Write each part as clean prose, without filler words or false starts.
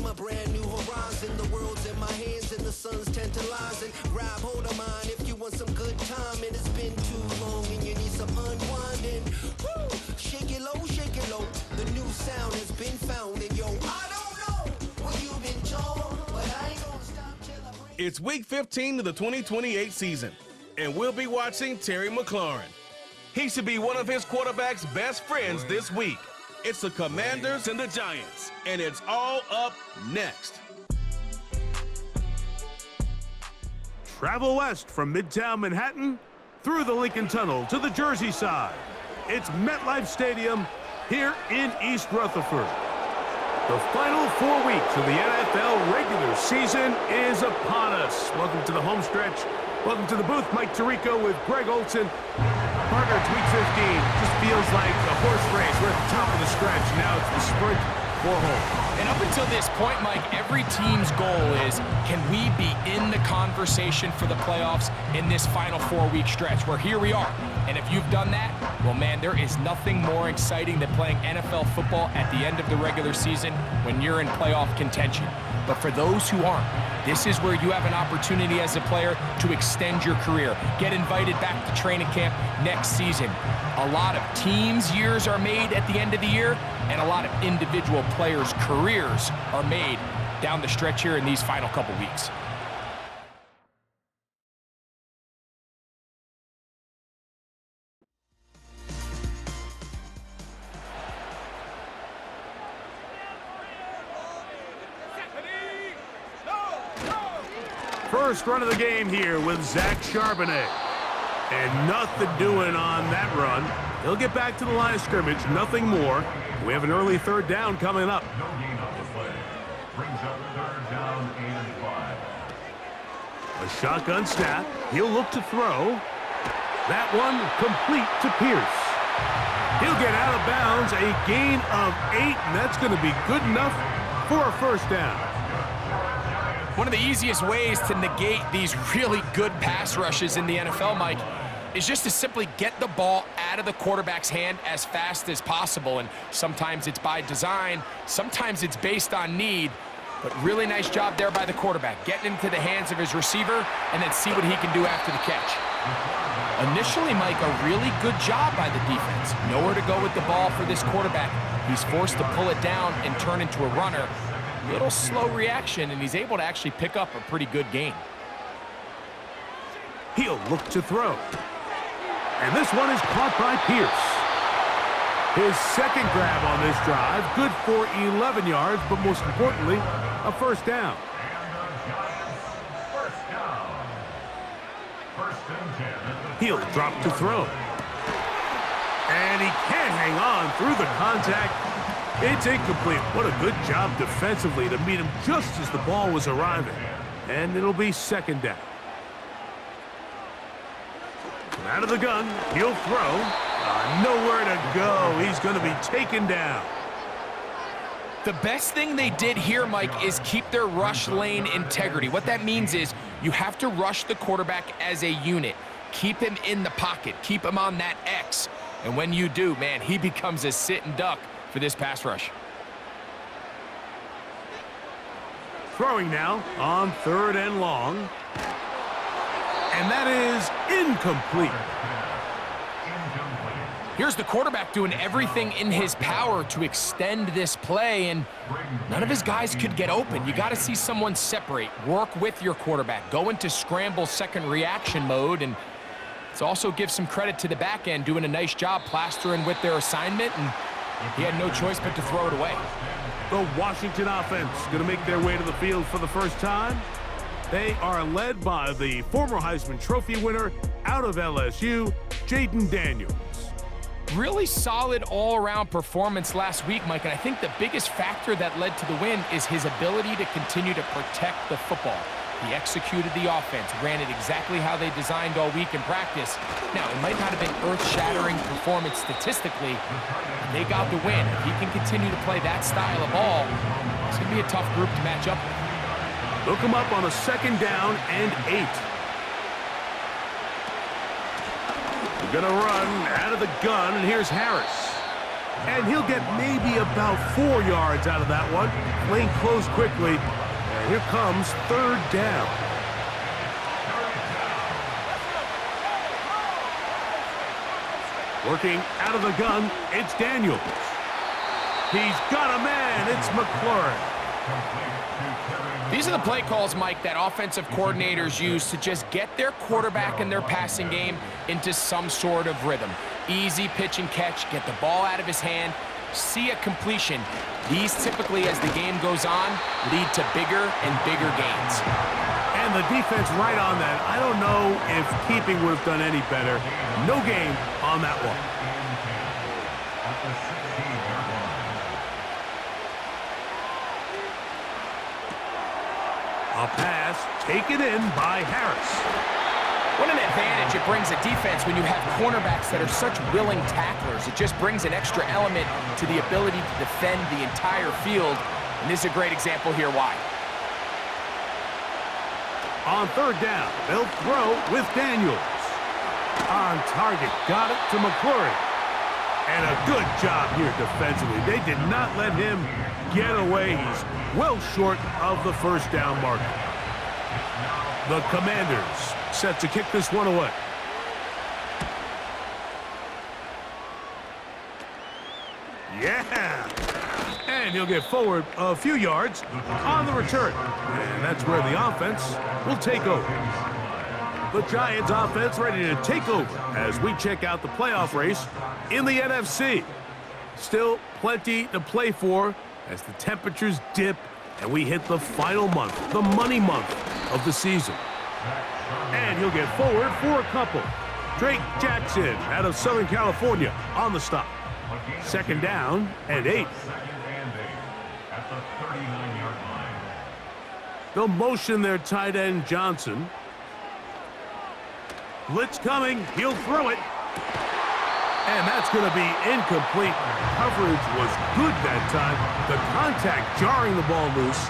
a brand new horizon. The world's in my hands and the sun's tantalizing. Grab hold of mine if you want some good time. And it's been too long and you need some unwinding. Woo! Shake it low, shake it low. The new sound has been found. And yo, I don't know what you've been told, but I ain't gonna stop till I bring. It's week 15 of the 2028 season, and we'll be watching Terry McLaurin. He should be one of his quarterback's best friends this week. It's the Commanders and the Giants, and it's all up next. Travel west from Midtown Manhattan, through the Lincoln Tunnel to the Jersey side. It's MetLife Stadium here in East Rutherford. The final 4 weeks of the NFL regular season is upon us. Welcome to the home stretch. Welcome to the booth. Mike Tirico with Greg Olson. Partner, it's week 15. Just feels like a horse race. We're at the top of the stretch. Now it's the sprint for home. And up until this point, Mike, every team's goal is, can we be in the conversation for the playoffs in this final 4-week stretch? Where here we are. And if you've done that, well, man, there is nothing more exciting than playing NFL football at the end of the regular season when you're in playoff contention. But for those who aren't, this is where you have an opportunity as a player to extend your career, get invited back to training camp next season. A lot of teams' years are made at the end of the year, and a lot of individual players' careers are made down the stretch here in these final couple weeks. First run of the game here with Zach Charbonnet. And nothing doing on that run. He'll get back to the line of scrimmage, nothing more. We have an early third down coming up. No gain on the play. Brings up third down and 5. A shotgun snap. He'll look to throw. That one complete to Pierce. He'll get out of bounds, a gain of 8, and that's going to be good enough for a first down. One of the easiest ways to negate these really good pass rushes in the NFL, Mike, is just to simply get the ball out of the quarterback's hand as fast as possible. And sometimes it's by design, sometimes it's based on need. But really nice job there by the quarterback, getting into the hands of his receiver and then see what he can do after the catch. Initially, Mike, a really good job by the defense. Nowhere to go with the ball for this quarterback. He's forced to pull it down and turn into a runner. Little slow reaction, and he's able to actually pick up a pretty good gain. He'll look to throw. And this one is caught by Pierce. His second grab on this drive, good for 11 yards, but most importantly, a first down. He'll drop to throw. And he can't hang on through the contact. It's incomplete. What a good job defensively to meet him just as the ball was arriving. And it'll be second down. Out of the gun, he'll throw. Nowhere to go. He's going to be taken down. The best thing they did here, Mike, is keep their rush lane integrity. What that means is you have to rush the quarterback as a unit. Keep him in the pocket. Keep him on that X. And when you do, man, he becomes a sitting duck for this pass rush. Throwing now on third and long. And that is incomplete. Here's the quarterback doing everything in his power to extend this play, and none of his guys could get open. You got to see someone separate, work with your quarterback, go into scramble second reaction mode, and it's also give some credit to the back end doing a nice job plastering with their assignment, and he had no choice but to throw it away. The Washington offense going to make their way to the field for the first time. They are led by the former Heisman Trophy winner out of LSU, Jaden Daniels. Really solid all-around performance last week, Mike, and I think the biggest factor that led to the win is his ability to continue to protect the football. He executed the offense, ran it exactly how they designed all week in practice. Now, it might not have been earth-shattering performance statistically, but they got the win. If he can continue to play that style of ball, it's going to be a tough group to match up with. Look him up on a second down and 8. We're going to run out of the gun, and here's Harris. And he'll get maybe about 4 yards out of that one. Lane closed quickly. And here comes third down. Working out of the gun, it's Daniels. He's got a man, it's McLaurin. These are the play calls, Mike, that offensive coordinators use to just get their quarterback and their passing game into some sort of rhythm. Easy pitch and catch, get the ball out of his hand, see a completion. These typically, as the game goes on, lead to bigger and bigger gains. And the defense right on that. I don't know if keeping would have done any better. No gain on that one. A pass taken in by Harris. What an advantage it brings a defense when you have cornerbacks that are such willing tacklers. It just brings an extra element to the ability to defend the entire field. And this is a great example here why. On third down, they'll throw with Daniels. On target, got it to McLaurin. And a good job here defensively. They did not let him get away. He's well short of the first down marker. The Commanders set to kick this one away. Yeah! And he'll get forward a few yards on the return. And that's where the offense will take over. The Giants offense ready to take over as we check out the playoff race in the NFC. Still plenty to play for as the temperatures dip and we hit the final month, the money month of the season. And he'll get forward for a couple. Drake Jackson out of Southern California on the stop. Second down and 8. At the 39-yard line. They'll motion their tight end Johnson. Blitz coming. He'll throw it. And that's going to be incomplete. Coverage was good that time. The contact jarring the ball loose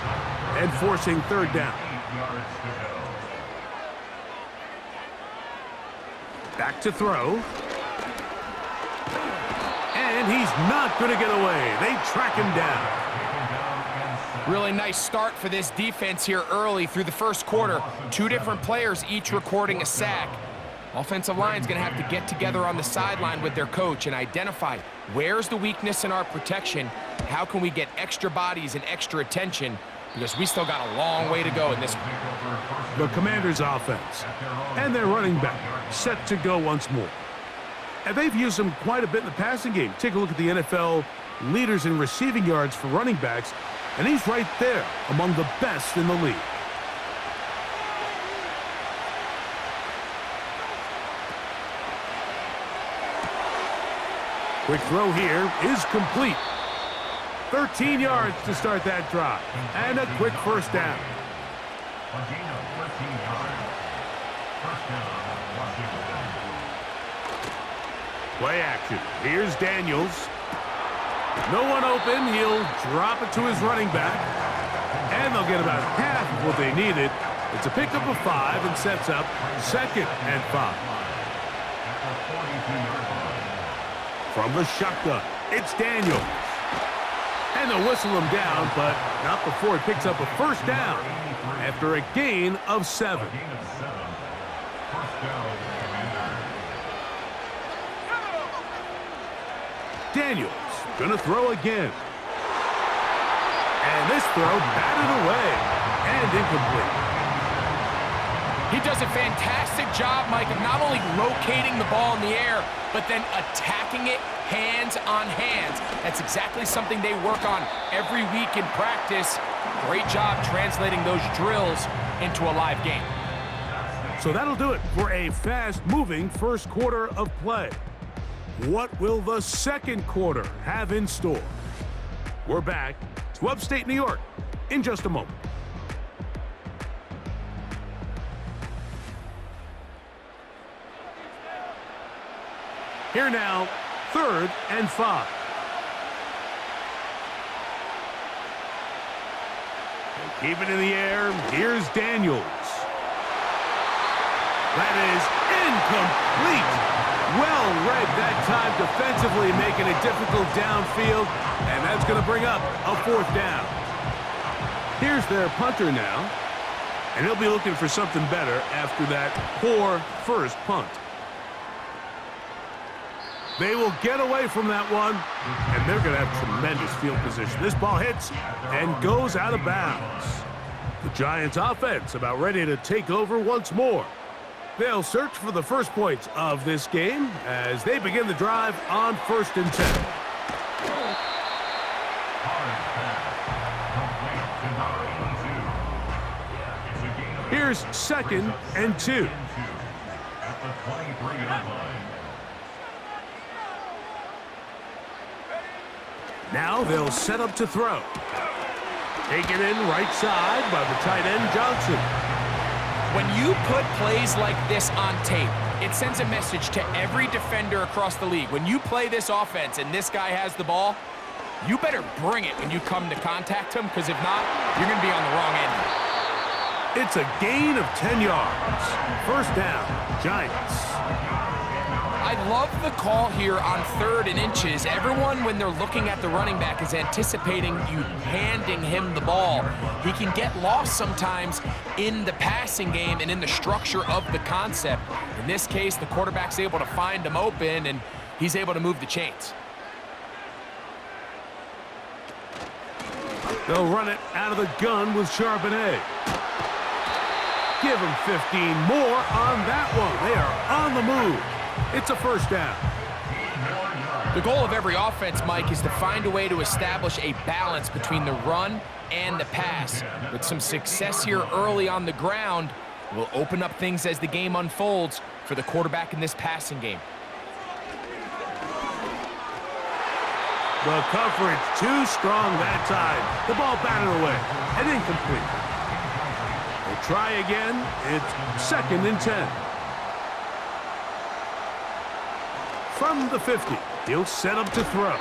and forcing third down. 8 yards to go. Back to throw. And he's not going to get away. They track him down. Really nice start for this defense here early through the first quarter. 2 different players each recording a sack. Offensive line's going to have to get together on the sideline with their coach and identify where's the weakness in our protection, how can we get extra bodies and extra attention, because we still got a long way to go in this one. The Commanders' offense and their running back set to go once more. And they've used them quite a bit in the passing game. Take a look at the NFL leaders in receiving yards for running backs, and he's right there among the best in the league. Quick throw here is complete. 13 yards to start that drive. And a quick first down. A gain of 13 yards. First down, Washington. Play action. Here's Daniels. No one open. He'll drop it to his running back. And they'll get about half of what they needed. It's a pickup of 5 and sets up 2nd and 5. At the 42-yard line. From the shotgun, it's Daniels. And they'll whistle him down, but not before he picks up a first down after a gain of 7. Gain of 7. First down, Commanders. Daniels gonna throw again. And this throw batted away and incomplete. He does a fantastic job, Mike, of not only locating the ball in the air, but then attacking it hands on hands. That's exactly something they work on every week in practice. Great job translating those drills into a live game. So that'll do it for a fast-moving first quarter of play. What will the second quarter have in store? We're back to upstate New York in just a moment. Here now, 3rd and 5. And keep it in the air. Here's Daniels. That is Incomplete. Well read that time defensively, making it difficult downfield, and that's going to bring up a 4th down. Here's their punter now, and he'll be looking for something better after that poor first punt. They will get away from that one, and they're going to have tremendous field position. This ball hits and goes out of bounds. The Giants offense about ready to take over once more. They'll search for the first points of this game as they begin the drive on 1st and 10. Here's 2nd and 2. Now they'll set up to throw. Taken in right side by the tight end Johnson. When you put plays like this on tape, it sends a message to every defender across the league. When you play this offense and this guy has the ball, you better bring it when you come to contact him, because if not, you're going to be on the wrong end. It's a gain of 10 yards. 1st down, Giants. I love the call here on 3rd and inches. Everyone, when they're looking at the running back, is anticipating you handing him the ball. He can get lost sometimes in the passing game and in the structure of the concept. In this case, the quarterback's able to find him open, and he's able to move the chains. They'll run it out of the gun with Charbonnet. Give him 15 more on that one. They are on the move. It's a 1st down. The goal of every offense, Mike, is to find a way to establish a balance between the run and the pass. With some success here early on the ground, will open up things as the game unfolds for the quarterback in this passing game. The coverage too strong that time. The ball batted away and incomplete. They'll try again. It's 2nd and 10. From the 50, he'll set up to throw.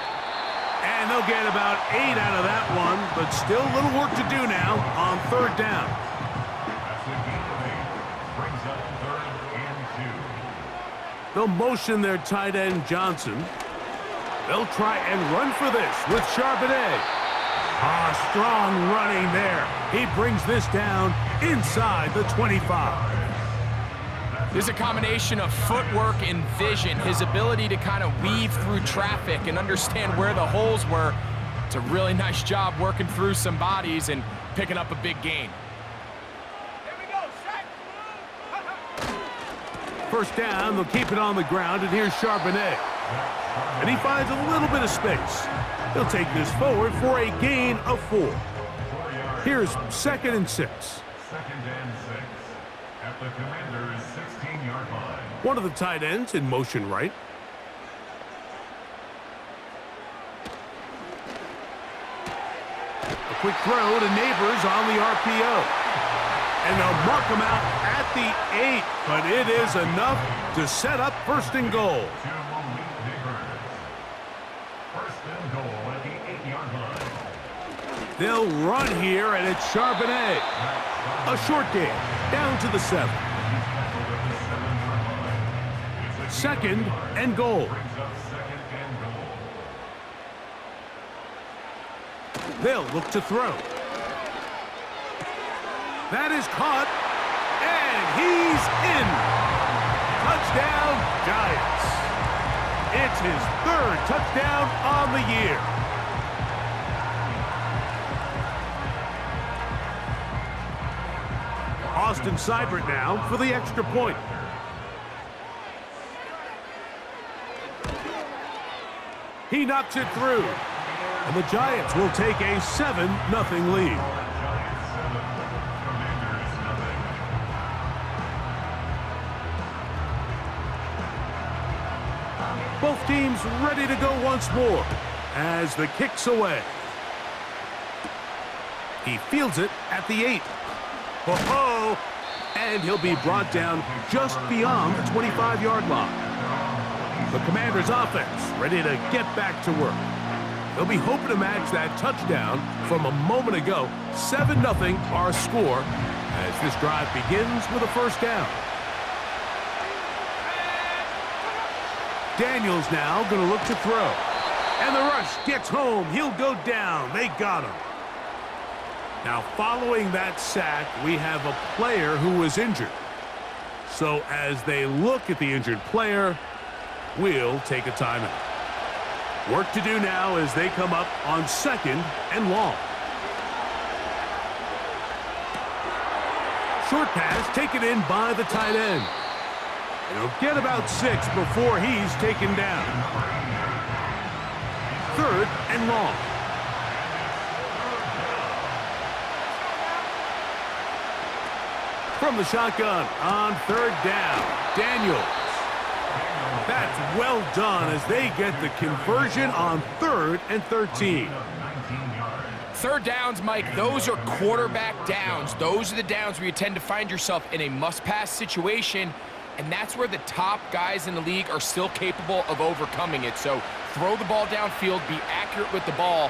And they'll get about 8 out of that one, but still a little work to do now on 3rd down. They'll motion their tight end Johnson. They'll try and run for this with Charbonnet. Strong running there. He brings this down inside the 25. There's a combination of footwork and vision, his ability to kind of weave through traffic and understand where the holes were. It's a really nice job working through some bodies and picking up a big gain. 1st down, they'll keep it on the ground, and here's Charbonnet. And he finds a little bit of space. He'll take this forward for a gain of 4. Here's 2nd and 6. 2nd and 6 at the Commander's 16-yard line. One of the tight ends in motion right. A quick throw to Neighbors on the RPO. And they'll mark him out at the 8, but it is enough to set up 1st and goal. To Malik Neighbors. 1st and goal at the 8-yard line. They'll run here, and it's Charbonnet. A short gain, down to the 7. 2nd and goal. Brings up 2nd and goal. They'll look to throw. That is caught, and he's in. Touchdown, Giants. It's his 3rd touchdown on the year. Austin Seibert now for the extra point. He knocks it through, and the Giants will take a 7-0 lead. Both teams ready to go once more as the kick's away. He fields it at the 8. Oh, and he'll be brought down just beyond the 25-yard line. The Commanders' offense ready to get back to work. They'll be hoping to match that touchdown from a moment ago. 7-0 our score as this drive begins with a 1st down. Daniels now going to look to throw. And the rush gets home. He'll go down. They got him. Now, following that sack, we have a player who was injured. So as they look at the injured player, we'll take a timeout. Work to do now as they come up on 2nd and long. Short pass taken in by the tight end. And he'll get about 6 before he's taken down. 3rd and long. From the shotgun on 3rd down, Daniels. That's well done as they get the conversion on 3rd and 13. 3rd downs, Mike, those are quarterback downs. Those are the downs where you tend to find yourself in a must-pass situation, and that's where the top guys in the league are still capable of overcoming it. So throw the ball downfield, be accurate with the ball.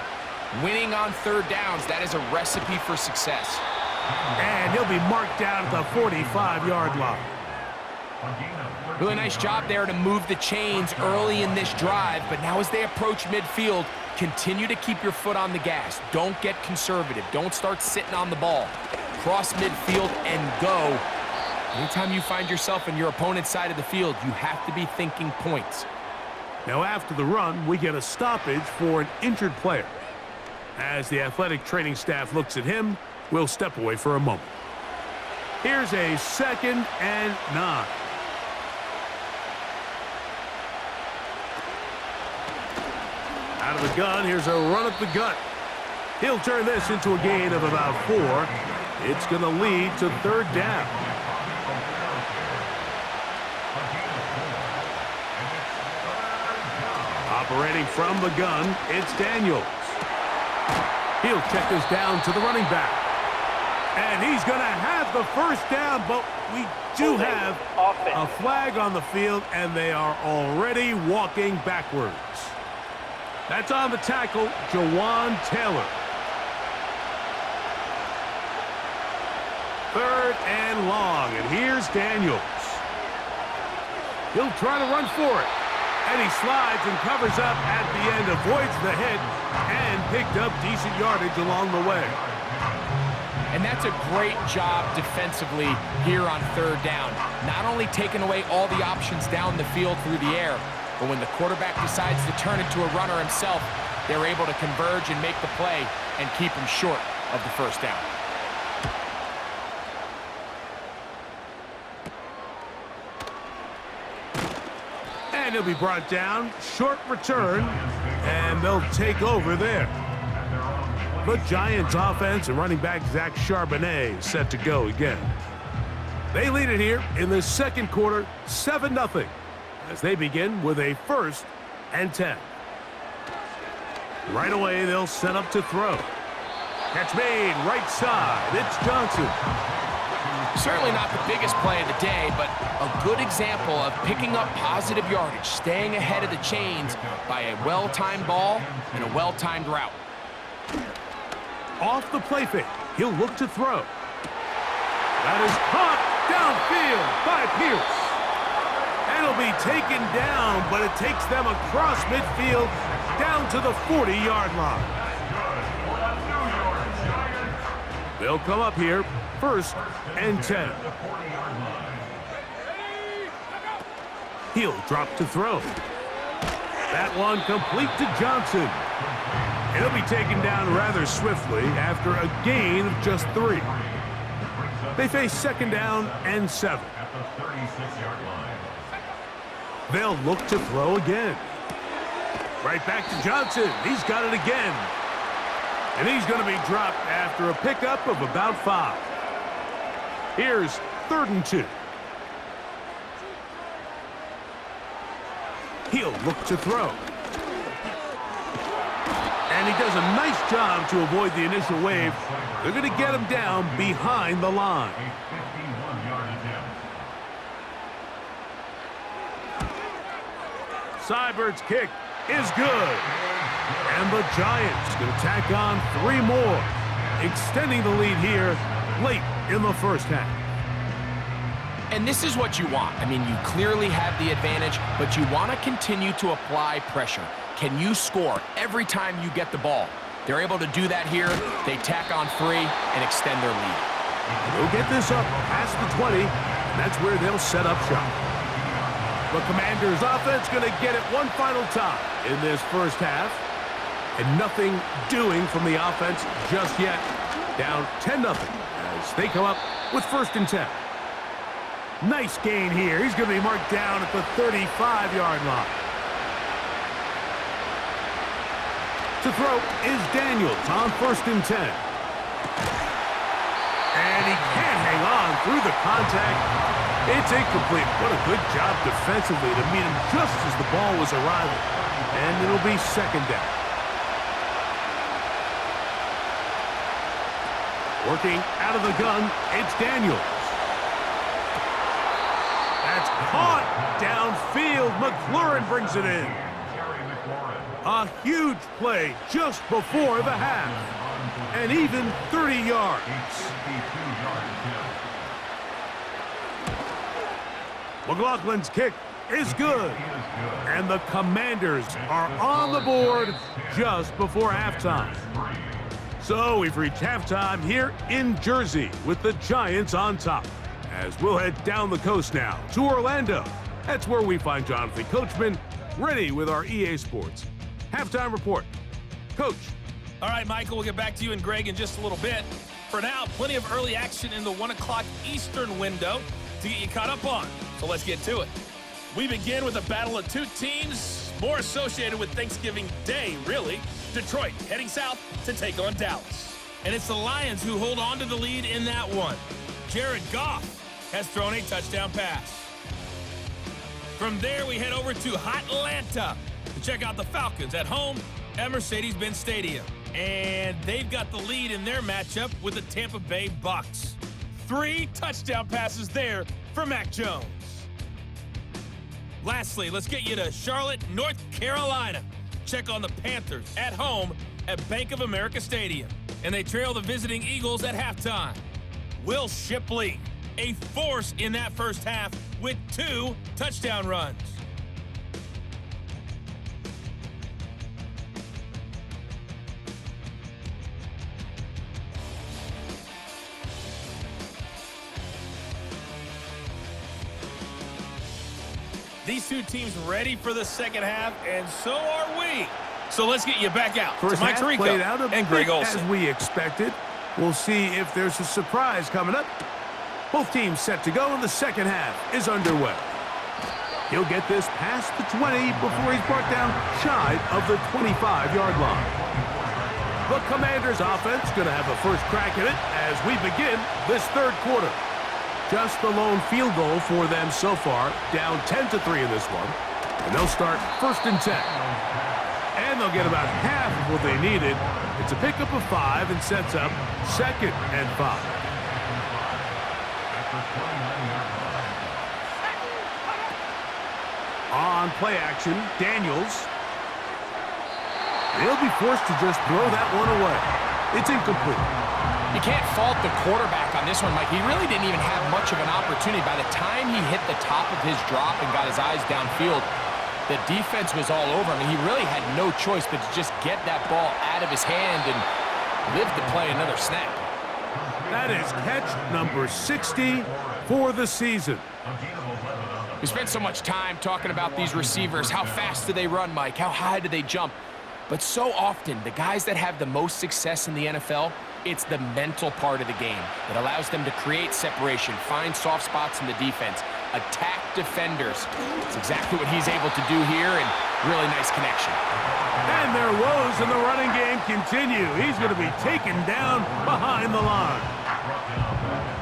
Winning on 3rd downs, that is a recipe for success. And he'll be marked down at the 45-yard line. Really nice job there to move the chains early in this drive, but now as they approach midfield, continue to keep your foot on the gas. Don't get conservative. Don't start sitting on the ball. Cross midfield and go. Anytime you find yourself in your opponent's side of the field, you have to be thinking points. Now after the run, we get a stoppage for an injured player. As the athletic training staff looks at him, we'll step away for a moment. Here's a 2nd and 9. Out of the gun, here's a run up the gut. He'll turn this into a gain of about 4. It's going to lead to 3rd down. Operating from the gun, it's Daniels. He'll check this down to the running back. And he's going to have the 1st down, but we do have a flag on the field, and they are already walking backwards. That's on the tackle, Jawan Taylor. 3rd and long, and here's Daniels. He'll try to run for it. And he slides and covers up at the end, avoids the hit, and picked up decent yardage along the way. And that's a great job defensively here on 3rd down. Not only taking away all the options down the field through the air, but when the quarterback decides to turn it to a runner himself, they're able to converge and make the play and keep him short of the 1st down. And he'll be brought down. Short return, and they'll take over there. The Giants offense and running back Zach Charbonnet set to go again. They lead it here in the 2nd quarter, 7-0, as they begin with a 1st and 10. Right away, they'll set up to throw. Catch made, right side. It's Johnson. Certainly not the biggest play of the day, but a good example of picking up positive yardage, staying ahead of the chains by a well-timed ball and a well-timed route. Off the play fake, he'll look to throw. That is caught downfield by Pierce. And it'll be taken down, but it takes them across midfield down to the 40-yard line. They'll come up here, 1st and 10. He'll drop to throw. That one complete to Johnson. He'll be taken down rather swiftly after a gain of just 3. They face 2nd down and 7. They'll look to throw again. Right back to Johnson. He's got it again. And he's going to be dropped after a pickup of about 5. Here's 3rd and 2. He'll look to throw. And he does a nice job to avoid the initial wave. They're going to get him down behind the line. Seibert's kick is good. And the Giants going to tack on 3 more, extending the lead here late in the 1st half. And this is what you want. I mean, you clearly have the advantage, but you want to continue to apply pressure. Can you score every time you get the ball? They're able to do that here. They tack on 3 and extend their lead. They'll get this up past the 20, and that's where they'll set up shop. The Commanders' offense going to get it one final time in this first half. And nothing doing from the offense just yet. Down 10-0 as they come up with 1st and 10. Nice gain here. He's going to be marked down at the 35-yard line. To throw is Daniels on 1st and 10. And he can't hang on through the contact. It's incomplete. What a good job defensively to meet him just as the ball was arriving. And it'll be 2nd down. Working out of the gun, it's Daniels. That's caught downfield. McLaurin brings it in. A huge play just before the half. And even 30 yards. McLaughlin's kick is good. And the Commanders are on the board just before halftime. So we've reached halftime here in Jersey with the Giants on top. As we'll head down the coast now to Orlando. That's where we find Jonathan Coachman ready with our EA Sports halftime report. Coach. All right, Michael, we'll get back to you and Greg in just a little bit. For now, plenty of early action in the 1 o'clock Eastern window to get you caught up on. So let's get to it. We begin with a battle of 2 teams more associated with Thanksgiving Day, really. Detroit heading south to take on Dallas. And it's the Lions who hold on to the lead in that one. Jared Goff has thrown a touchdown pass. From there, we head over to Atlanta to check out the Falcons at home at Mercedes-Benz Stadium. And they've got the lead in their matchup with the Tampa Bay Bucks. 3 touchdown passes there for Mac Jones. Lastly, let's get you to Charlotte, North Carolina. Check on the Panthers at home at Bank of America Stadium. And they trail the visiting Eagles at halftime. Will Shipley, a force in that first half with 2 touchdown runs. These 2 teams ready for the second half, and so are we. So let's get you back out First to Mike half Tirico played out a and Greg bit Olson. as we expected. We'll see if there's a surprise coming up. Both teams set to go, and the second half is underway. He'll get this past the 20 before he's brought down shy of the 25-yard line. The Commanders' offense going to have a first crack at it as we begin this 3rd quarter. Just the lone field goal for them so far, down 10-3 in this one. And they'll start 1st and 10. And they'll get about half of what they needed. It's a pickup of 5 and sets up 2nd and 5. On play action, Daniels. They'll be forced to just throw that one away. It's incomplete. You can't fault the quarterback on this one, Mike. He really didn't even have much of an opportunity. By the time he hit the top of his drop and got his eyes downfield, the defense was all over him. He really had no choice but to just get that ball out of his hand and live to play another snap. That is catch number 60 for the season. We spent so much time talking about these receivers. How fast do they run, Mike? How high do they jump? But so often, the guys that have the most success in the NFL, it's the mental part of the game. It allows them to create separation, find soft spots in the defense, attack defenders. It's exactly what he's able to do here, and really nice connection. And their woes in the running game continue. He's going to be taken down behind the line.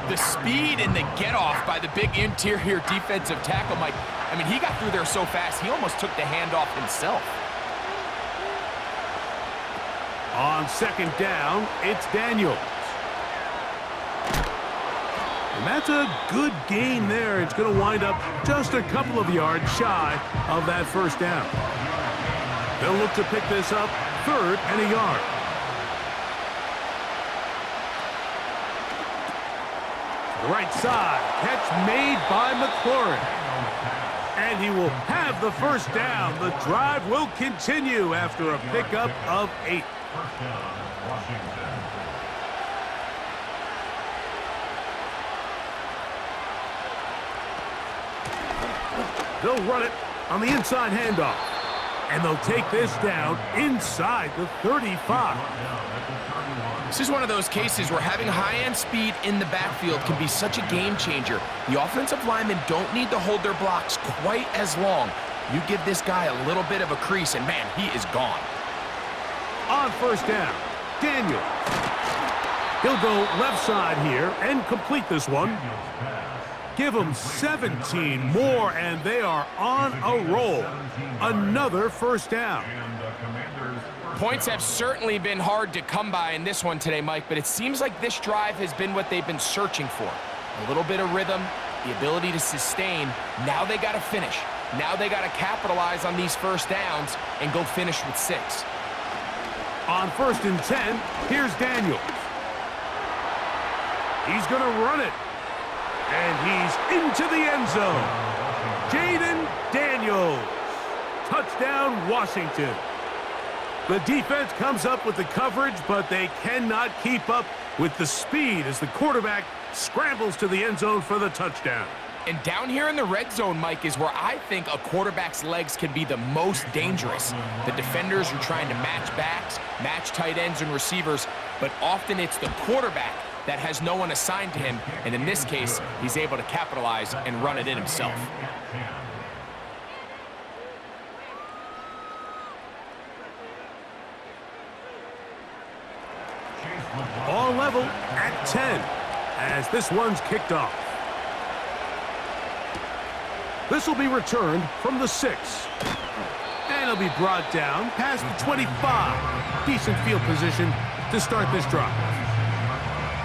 The speed and the get-off by the big interior defensive tackle, Mike. I mean, he got through there so fast, he almost took the handoff himself. On 2nd down, it's Daniels. And that's a good gain there. It's going to wind up just a couple of yards shy of that 1st down. They'll look to pick this up 3rd and a yard. The right side. Catch made by McLaurin. And he will have the first down. The drive will continue after a pickup of 8. First down, Washington. They'll run it on the inside handoff. And they'll take this down inside the 35. This is one of those cases where having high-end speed in the backfield can be such a game changer. The offensive linemen don't need to hold their blocks quite as long. You give this guy a little bit of a crease, and man, he is gone. On first down, Daniel. He'll go left side here and complete this one. Give them 17 more, and they are on a roll. Another first down. Points have certainly been hard to come by in this one today, Mike, but it seems like this drive has been what they've been searching for. A little bit of rhythm, the ability to sustain. Now they got to finish. Now they got to capitalize on these first downs and go finish with 6. On first and 10, here's Daniels. He's going to run it. And he's into the end zone. Jaden Daniels. Touchdown, Washington. The defense comes up with the coverage, but they cannot keep up with the speed as the quarterback scrambles to the end zone for the touchdown. And down here in the red zone, Mike, is where I think a quarterback's legs can be the most dangerous. The defenders are trying to match backs, match tight ends and receivers, but often it's the quarterback that has no one assigned to him, and in this case, he's able to capitalize and run it in himself. All level at 10 as this one's kicked off. This will be returned from the 6. And it'll be brought down past the 25. Decent field position to start this drive.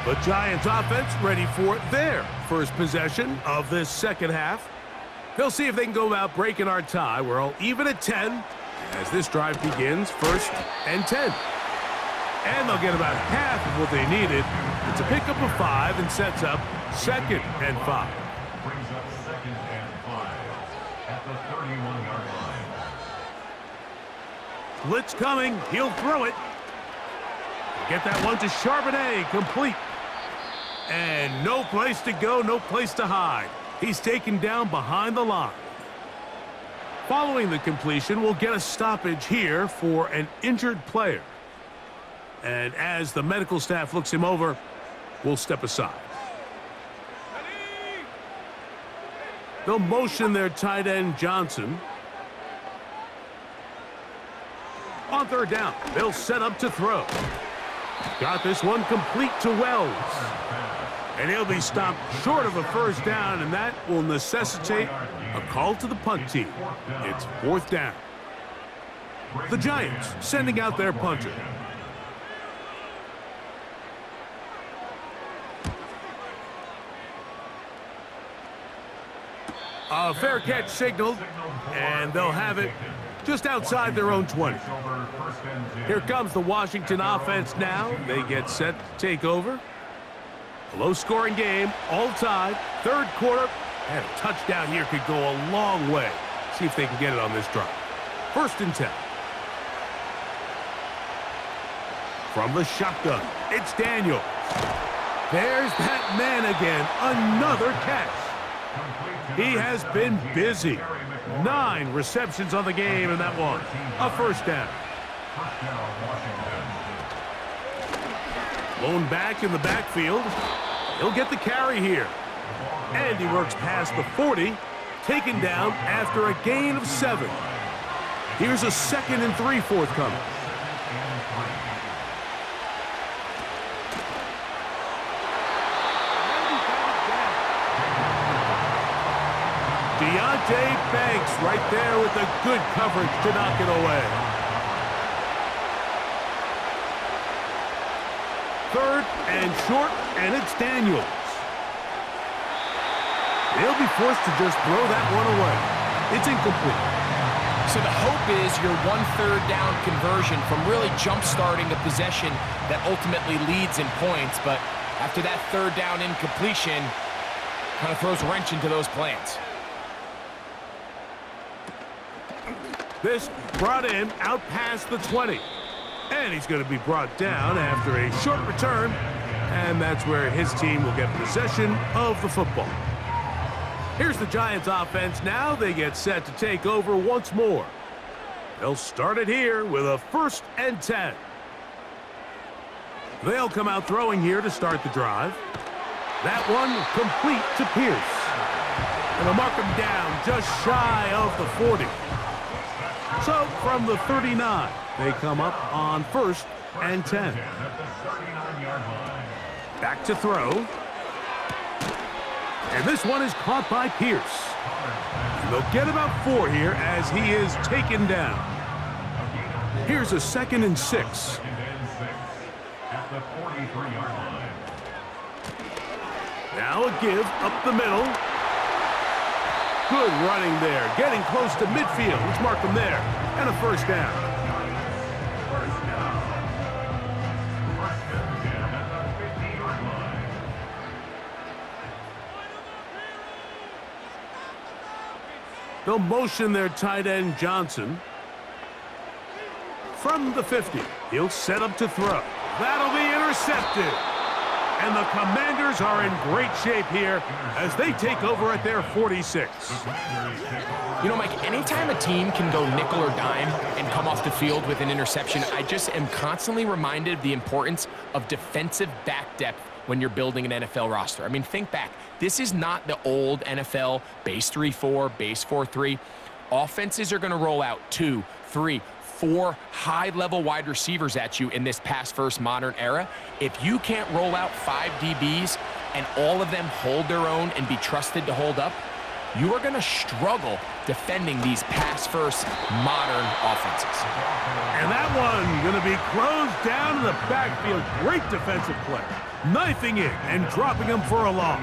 The Giants offense ready for their first possession of this second half. They'll see if they can go about breaking our tie. We're all even at 10 as this drive begins. First and 10. And they'll get about half of what they needed. It's a pickup of 5 and sets up second and 5. Brings up second and 5 at the 31-yard line. Blitz coming. He'll throw it. Get that one to Charbonnet. Complete. And no place to go, no place to hide. He's taken down behind the line. Following the completion, we'll get a stoppage here for an injured player. And as the medical staff looks him over, we'll step aside. They'll motion their tight end, Johnson. On third down, they'll set up to throw. Got this one complete to Wells. And he'll be stopped short of a first down, and that will necessitate a call to the punt team. It's fourth down. The Giants sending out their punter. A fair catch signaled, and they'll have it just outside their own 20. Here comes the Washington offense now. They get set to take over. A low-scoring game, all tied. Third quarter, and a touchdown here could go a long way. See if they can get it on this drive. First and 10. From the shotgun, it's Daniels. There's that man again. Another catch. He has been busy. 9 receptions on the game, and that one, a first down. Lone back in the backfield. He'll get the carry here. And he works past the 40, taken down after a gain of 7. Here's a 2nd and 3 forthcoming. Deontay Banks right there with the good coverage to knock it away. Third and short, and it's Daniels. They'll be forced to just throw that one away. It's incomplete. So the hope is your 1/3 down conversion from really jump-starting a possession that ultimately leads in points, but after that third down incompletion, kind of throws a wrench into those plans. This brought in out past the 20. And he's going to be brought down after a short return. And that's where his team will get possession of the football. Here's the Giants offense now. They get set to take over once more. They'll start it here with a 1st and 10. They'll come out throwing here to start the drive. That one complete to Pierce. And they'll mark him down just shy of the 40. So from the 39, they come up on 1st and 10. Back to throw. And this one is caught by Pierce. And they'll get about 4 here as he is taken down. Here's a 2nd and 6. At the 43-yard line. Now a give up the middle. Good running there. Getting close to midfield. Let's mark them there. And a 1st down. First down. 1st and 10 at the 50-yard line. They'll motion their tight end Johnson. From the 50, he'll set up to throw. That'll be intercepted. And the Commanders are in great shape here as they take over at their 46. You know, Mike, anytime a team can go nickel or dime and come off the field with an interception, I just am constantly reminded of the importance of defensive back depth when you're building an NFL roster. I mean, think back. This is not the old NFL base 3-4, base 4-3. Offenses are going to roll out 2, 3, 4 high-level wide receivers at you in this pass-first modern era. If you can't roll out 5 DBs and all of them hold their own and be trusted to hold up, you are going to struggle defending these pass-first modern offenses. And that one going to be closed down in the backfield. Great defensive play. Knifing it and dropping him for a loss.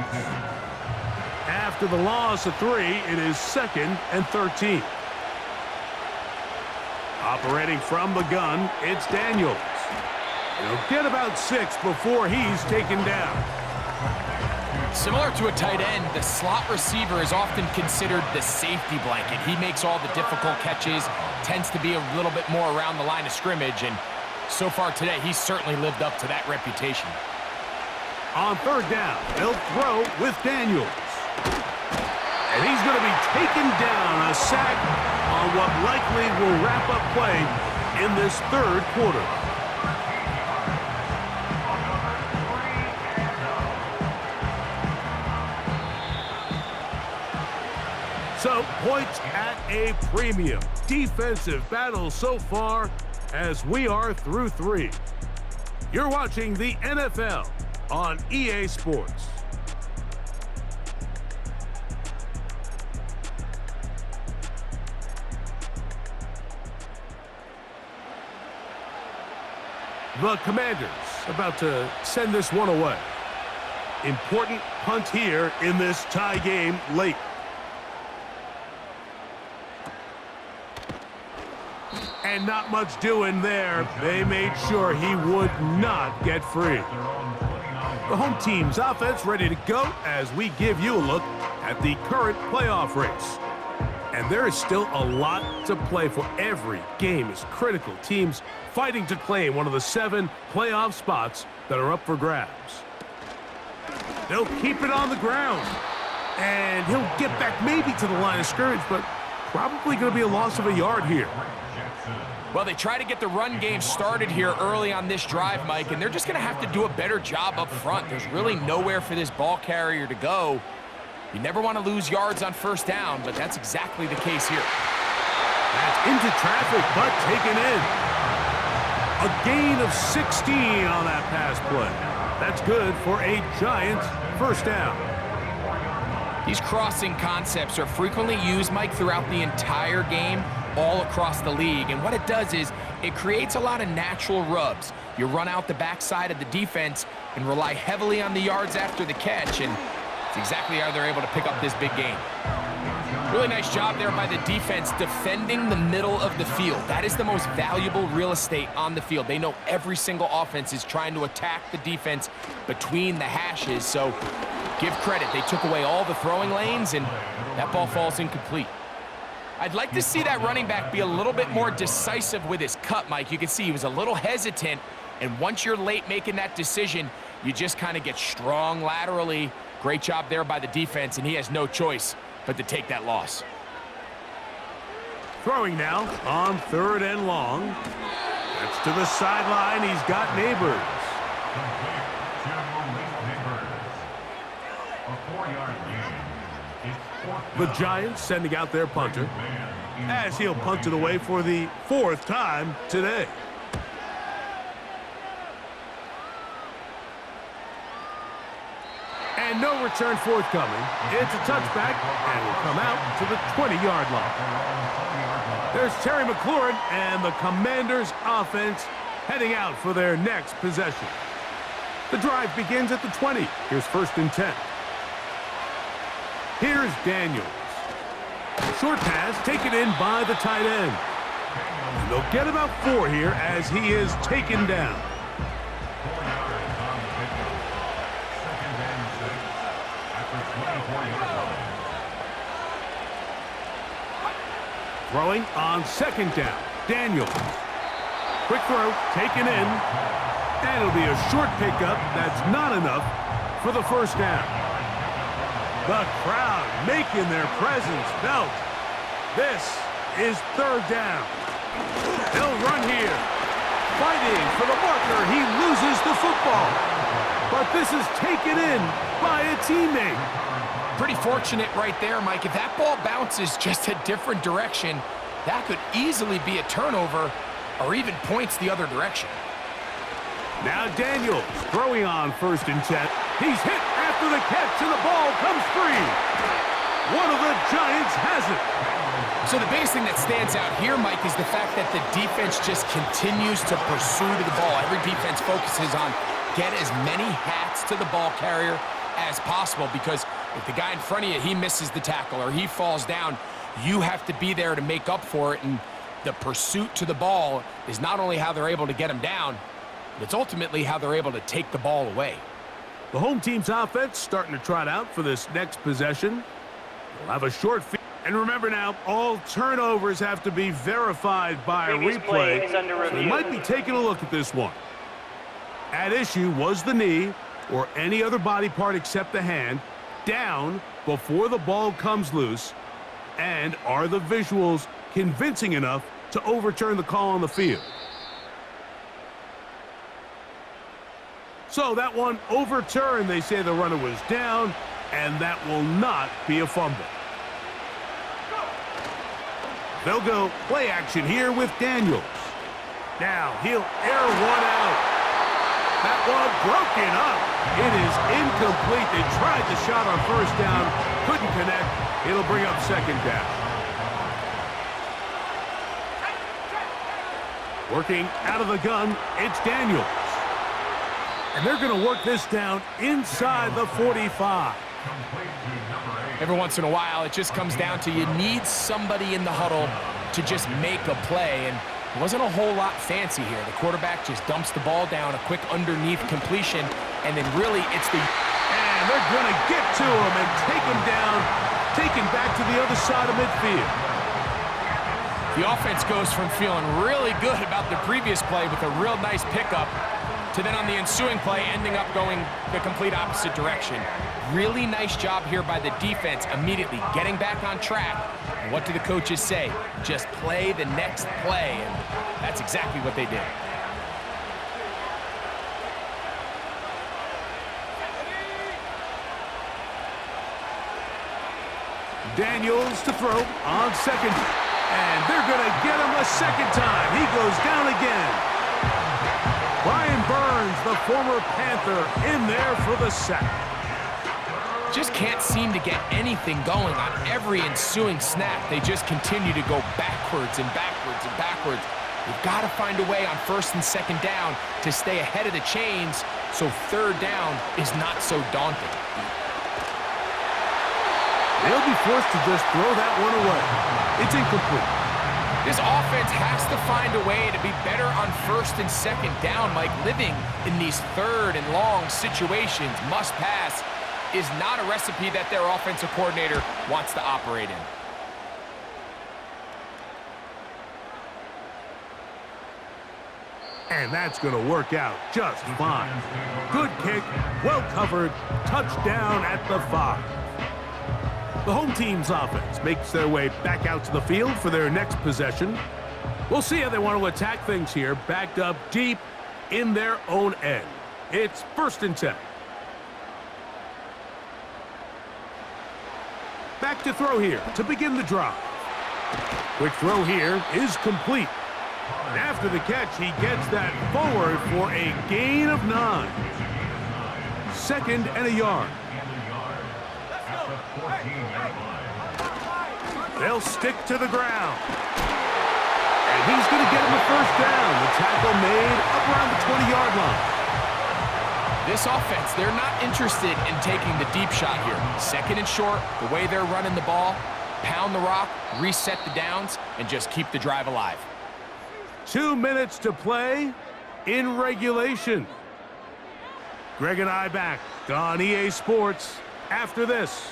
After the loss of 3, it is 2nd and 13. Operating from the gun, it's Daniels. He'll get about 6 before he's taken down. Similar to a tight end, the slot receiver is often considered the safety blanket. He makes all the difficult catches, tends to be a little bit more around the line of scrimmage, and so far today, he's certainly lived up to that reputation. On 3rd down, they'll throw with Daniels. And he's going to be taken down, a sack on what likely will wrap up play in this 3rd quarter. So, points at a premium. Defensive battle so far as we are through 3. You're watching the NFL on EA Sports. The Commanders about to send this one away. Important punt here in this tie game late. And not much doing there. They made sure he would not get free. The home team's offense ready to go as we give you a look at the current playoff race. And there is still a lot to play for. Every game is critical. Teams fighting to claim one of the 7 playoff spots that are up for grabs. They'll keep it on the ground. And he'll get back maybe to the line of scrimmage, but probably going to be a loss of a yard here. Well, they try to get the run game started here early on this drive, Mike, and they're just going to have to do a better job up front. There's really nowhere for this ball carrier to go. You never want to lose yards on 1st down, but that's exactly the case here. That's into traffic, but taken in. A gain of 16 on that pass play. That's good for a Giants 1st down. These crossing concepts are frequently used, Mike, throughout the entire game, all across the league. And what it does is it creates a lot of natural rubs. You run out the backside of the defense and rely heavily on the yards after the catch, and it's exactly how they're able to pick up this big game. Really nice job there by the defense defending the middle of the field. That is the most valuable real estate on the field. They know every single offense is trying to attack the defense between the hashes, so give credit. They took away all the throwing lanes, and that ball falls incomplete. I'd like to see that running back be a little bit more decisive with his cut, Mike. You can see he was a little hesitant, and once you're late making that decision, you just kind of get strong laterally. Great job there by the defense, and he has no choice but to take that loss. Throwing now on 3rd and long. That's to the sideline. He's got Neighbors. Complete to Malik Neighbors. A 4-yard gain. It's 4th The down. Giants sending out their punter, Man in as he'll punt it away for the 4th time today. And no return forthcoming. It's a touchback, and will come out to the 20-yard line. There's Terry McLaurin, and the Commanders' offense heading out for their next possession. The drive begins at the 20. Here's 1st and 10. Here's Daniels. Short pass taken in by the tight end. And they'll get about 4 here as he is taken down. 4 yards on the pickup. 2nd and 6 at the 24-yard line. Throwing on 2nd down. Daniels. Quick throw taken in. And it'll be a short pickup. That's not enough for the 1st down. The crowd making their presence felt. This is 3rd down. He'll run here. Fighting for the marker. He loses the football. But this is taken in by a teammate. Pretty fortunate right there, Mike. If that ball bounces just a different direction, that could easily be a turnover or even points the other direction. Now Daniels throwing on 1st and 10. He's hit after the catch, and the ball comes free. One of the Giants has it. So the biggest thing that stands out here, Mike, is the fact that the defense just continues to pursue to the ball. Every defense focuses on get as many hats to the ball carrier as possible, because if the guy in front of you, he misses the tackle or he falls down, you have to be there to make up for it. And the pursuit to the ball is not only how they're able to get him down, but it's ultimately how they're able to take the ball away. The home team's offense starting to trot out for this next possession. We'll have a short field. And remember now, all turnovers have to be verified by a replay. So they might be taking a look at this one. At issue was the knee or any other body part except the hand down before the ball comes loose. And are the visuals convincing enough to overturn the call on the field? So that one overturned. They say the runner was down, and that will not be a fumble. They'll go play action here with Daniels. Now he'll air one out. That one broken up. It is incomplete. They tried the shot on 1st down, couldn't connect. It'll bring up 2nd down. Working out of the gun, it's Daniels. And they're going to work this down inside the 45. Every once in a while, it just comes down to you need somebody in the huddle to just make a play, and it wasn't a whole lot fancy here. The quarterback just dumps the ball down, a quick underneath completion, and then really it's the... And they're going to get to him and take him down, take him back to the other side of midfield. The offense goes from feeling really good about the previous play with a real nice pickup to then on the ensuing play ending up going the complete opposite direction. Really nice job here by the defense immediately getting back on track. And what do the coaches say? Just play the next play, and that's exactly what they did. Daniels to throw on 2nd. And they're going to get him a 2nd time. He goes down again. Brian Burns, the former Panther, in there for the sack. Just can't seem to get anything going on every ensuing snap. They just continue to go backwards and backwards and backwards. You've got to find a way on 1st and 2nd down to stay ahead of the chains so 3rd down is not so daunting. They'll be forced to just throw that one away. It's incomplete. This offense has to find a way to be better on first and second down, Mike. Living in these third and long situations, must pass, is not a recipe that their offensive coordinator wants to operate in. And that's going to work out just fine. Good kick, well covered, touchdown at the 5. The home team's offense makes their way back out to the field for their next possession. We'll see how they want to attack things here, backed up deep in their own end. It's 1st and 10. Back to throw here to begin the drive. Quick throw here is complete. And after the catch, he gets that forward for a gain of 9. 2nd and a yard. They'll stick to the ground. And he's going to get him the 1st down. The tackle made up around the 20-yard line. This offense, they're not interested in taking the deep shot here. 2nd and short, the way they're running the ball, pound the rock, reset the downs, and just keep the drive alive. 2 minutes to play in regulation. Greg and I back on EA Sports after this.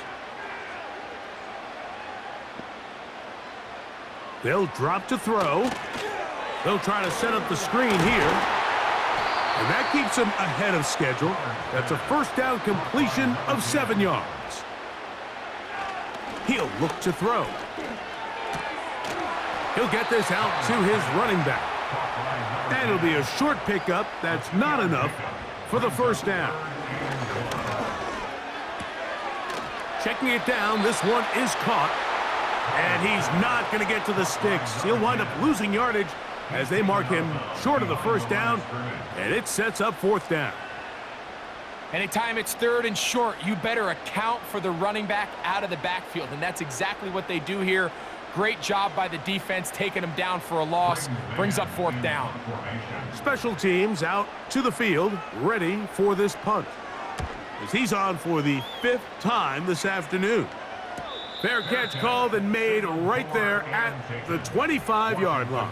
They'll drop to throw. They'll try to set up the screen here. And that keeps him ahead of schedule. That's a 1st down completion of 7 yards. He'll look to throw. He'll get this out to his running back. And it'll be a short pickup. That's not enough for the 1st down. Checking it down, this one is caught. And he's not going to get to the sticks. He'll wind up losing yardage as they mark him short of the 1st down. And it sets up 4th down. Anytime it's 3rd and short, you better account for the running back out of the backfield. And that's exactly what they do here. Great job by the defense, taking him down for a loss. Brings up 4th down. Special teams out to the field, ready for this punt. As he's on for the 5th time this afternoon. Fair catch called and made right there at the 25-yard line.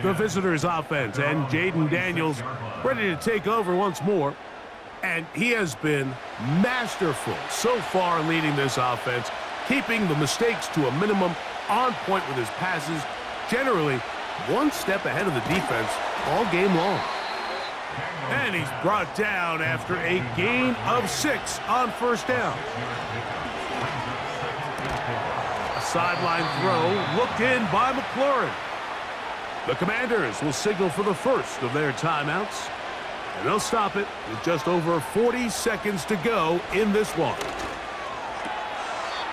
The visitors' offense and Jaden Daniels ready to take over once more. And he has been masterful so far leading this offense, keeping the mistakes to a minimum, on point with his passes, generally one step ahead of the defense all game long. And he's brought down after a gain of 6 on 1st down. A sideline throw looked in by McLaurin. The Commanders will signal for the 1st of their timeouts, and they'll stop it with just over 40 seconds to go in this one.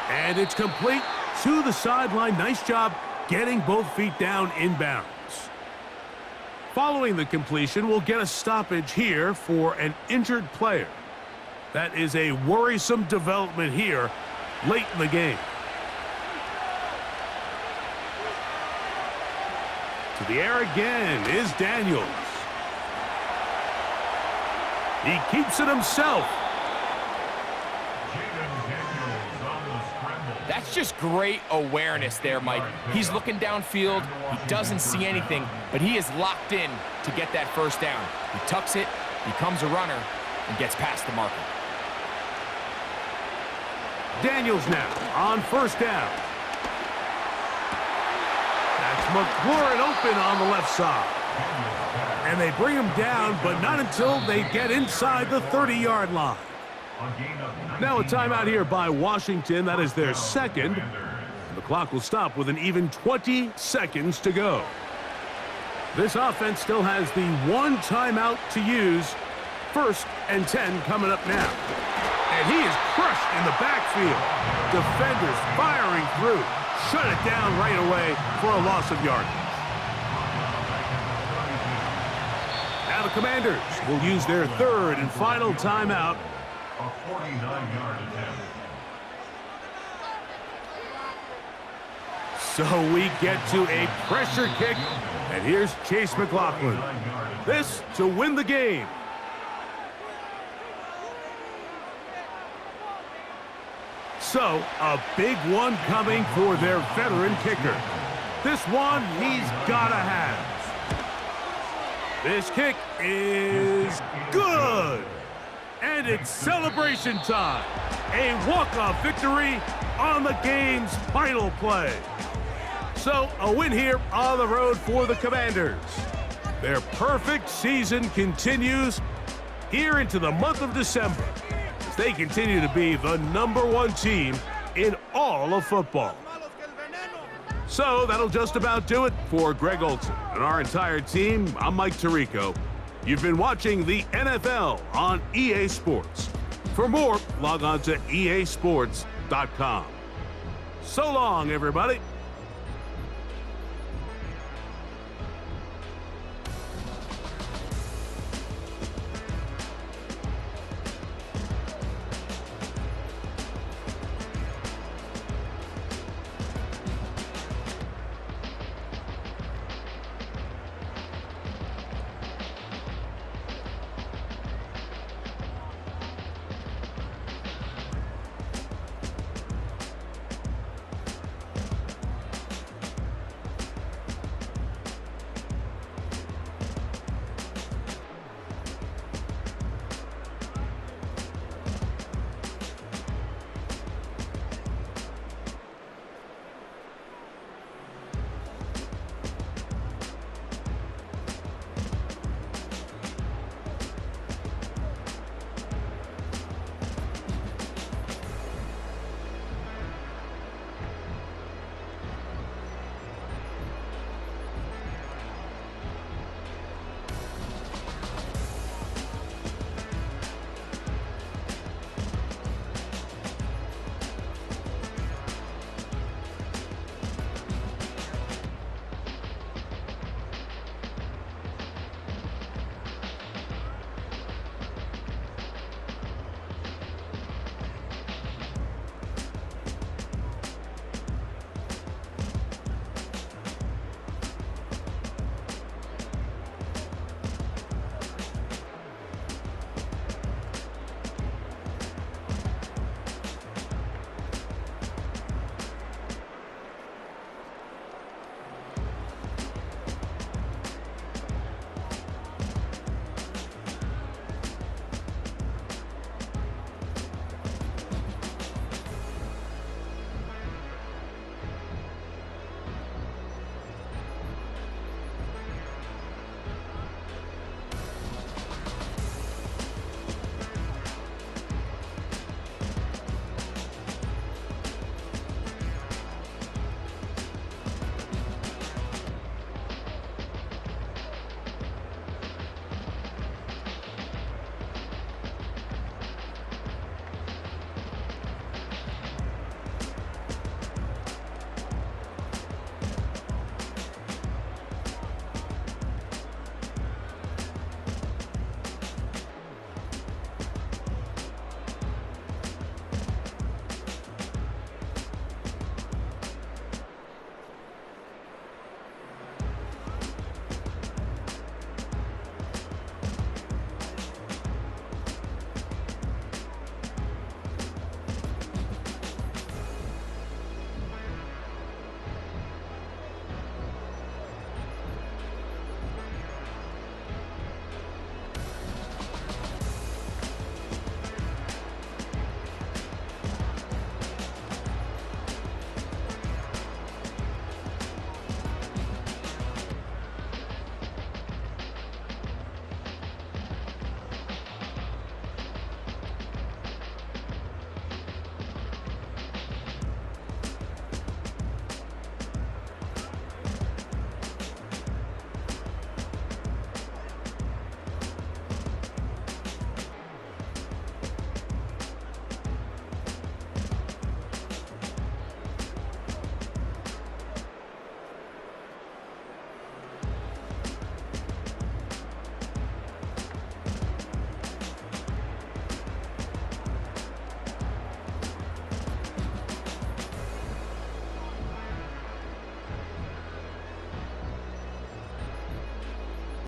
And it's complete to the sideline. Nice job getting both feet down inbounds. Following the completion, we'll get a stoppage here for an injured player. That is a worrisome development here late in the game. To the air again is Daniels. He keeps it himself. That's just great awareness there, Mike. He's looking downfield. He doesn't see anything, but he is locked in to get that 1st down. He tucks it, becomes a runner, and gets past the marker. Daniels now on 1st down. That's McLaurin open on the left side. And they bring him down, but not until they get inside the 30-yard line. Now a timeout here by Washington. That is their 2nd. The clock will stop with an even 20 seconds to go. This offense still has the 1 timeout to use. 1st and 10 coming up now. And he is crushed in the backfield. Defenders firing through. Shut it down right away for a loss of yardage. Now the Commanders will use their 3rd and final timeout. A 49-yard attempt. So we get to a pressure kick, and here's Chase McLaughlin. This to win the game. So, a big one coming for their veteran kicker. This one he's gotta have. This kick is good. And it's celebration time. A walk-off victory on the game's final play. So, a win here on the road for the Commanders. Their perfect season continues here into the month of December as they continue to be the #1 team in all of football. So that'll just about do it for Greg Olsen and our entire team. I'm Mike Tirico. You've been watching the NFL on EA Sports. For more, log on to easports.com. So long, everybody.